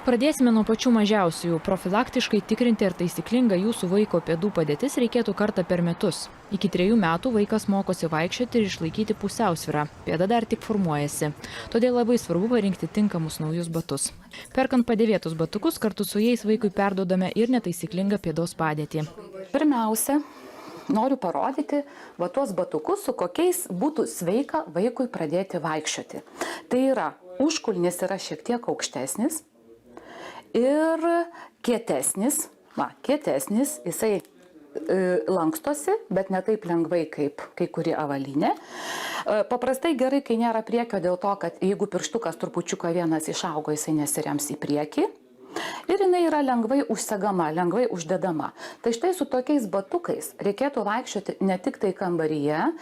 Pradėsime nuo pačių mažiausiųjų. Profilaktiškai tikrinti ir taisyklinga jūsų vaiko pėdų padėtis reikėtų kartą per metus. Iki 3 metų vaikas mokosi vaikščioti ir išlaikyti pusiausvyrą. Pėda dar tik formuojasi. Todėl labai svarbu parinkti tinkamus naujus batus. Perkant padėvėtus batukus, kartu su jais vaikui perduodame ir netaisyklingą pėdos padėtį. Pirmiausia, noriu parodyti tuos batukus, su kokiais būtų sveika vaikui pradėti vaikščioti. Tai yra, užkulnis yra šiek tiek aukštesnis ir kietesnis, jisai lankstosi, bet ne taip lengvai kaip kai kuri avalynė. Paprastai gerai, kai nėra priekio, dėl to, kad jeigu pirštukas trupučiuką vienas išaugo, jisai nesirems į priekį. Ir jinai yra lengvai užsegama, lengvai uždedama. Tai štai su tokiais batukais reikėtų vaikščioti ne tik tai kambaryje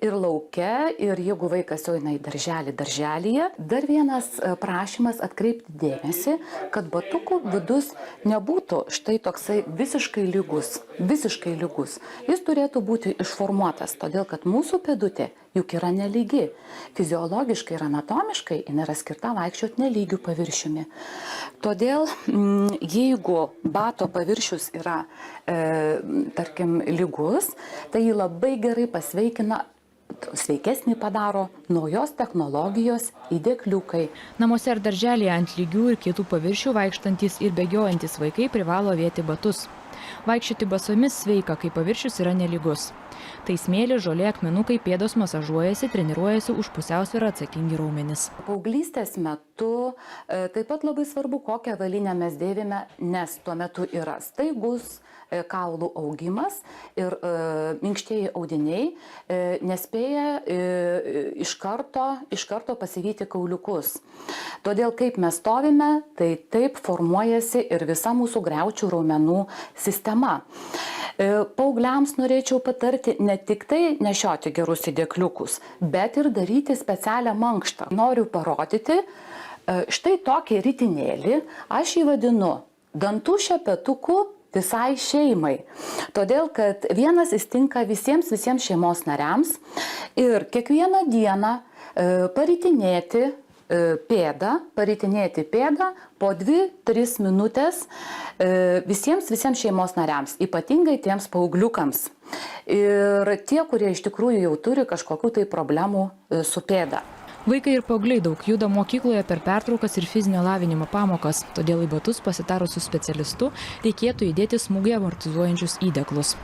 ir lauke, ir jeigu vaikas jau eina į darželyje. Dar vienas prašymas atkreipti dėmesį, kad batukų vidus nebūtų štai toksai visiškai lygus. Jis turėtų būti išformuotas, todėl kad mūsų pėdutė juk yra nelygi. Fiziologiškai ir anatomiškai jinai yra skirta vaikščioti nelygių paviršiumi. Todėl, jeigu bato paviršius yra, tarkim, lygus, tai jį labai gerai pasveikina, sveikesnį padaro naujos technologijos įdėkliukai. Namuose ar darželyje ant lygių ir kitų paviršių vaikštantys ir bėgiojantys vaikai privalo avėti batus. Vaikščioti basomis sveika, kai paviršius yra nelygus. Tai smėlis, žolė, akmenukai, pėdos masažuojasi, treniruojasi už pusiausvyrą atsakingi raumenys. Paauglystės metu taip pat labai svarbu, kokią avalynę mes dėvime, nes tuo metu yra staigus kaulų augimas ir minkštieji audiniai nespėja iš karto pasivyti kauliukus. Todėl kaip mes stovime, tai taip formuojasi ir visa mūsų griaučių raumenų sistema. Paaugliams norėčiau patarti ne tik tai nešioti gerus įdėkliukus, bet ir daryti specialią mankštą. Noriu parodyti štai tokį ritinėlį, aš jį vadinu dantų šepetuku visai šeimai. Todėl, kad vienas jis tinka visiems šeimos nariams ir kiekvieną dieną paritinėti pėdą po 2-3 minutės visiems šeimos nariams, ypatingai tiems paaugliukams. Ir tie, kurie iš tikrųjų jau turi kažkokių tai problemų su pėda. Vaikai ir paaugliai daug juda mokykloje per pertraukas ir fizinio lavinimo pamokas, todėl į batus pasitarus su specialistu reikėtų įdėti smūgį amortizuojančius įdėklus.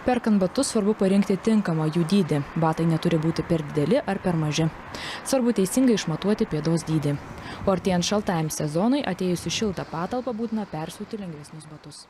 Perkant batus svarbu parinkti tinkamą jų dydį. Batai neturi būti per dideli ar per maži. Svarbu teisingai išmatuoti pėdos dydį. O artėjant šaltajam sezonui, atėjus į šiltą patalpą, būtina persiūti lengvesnius batus.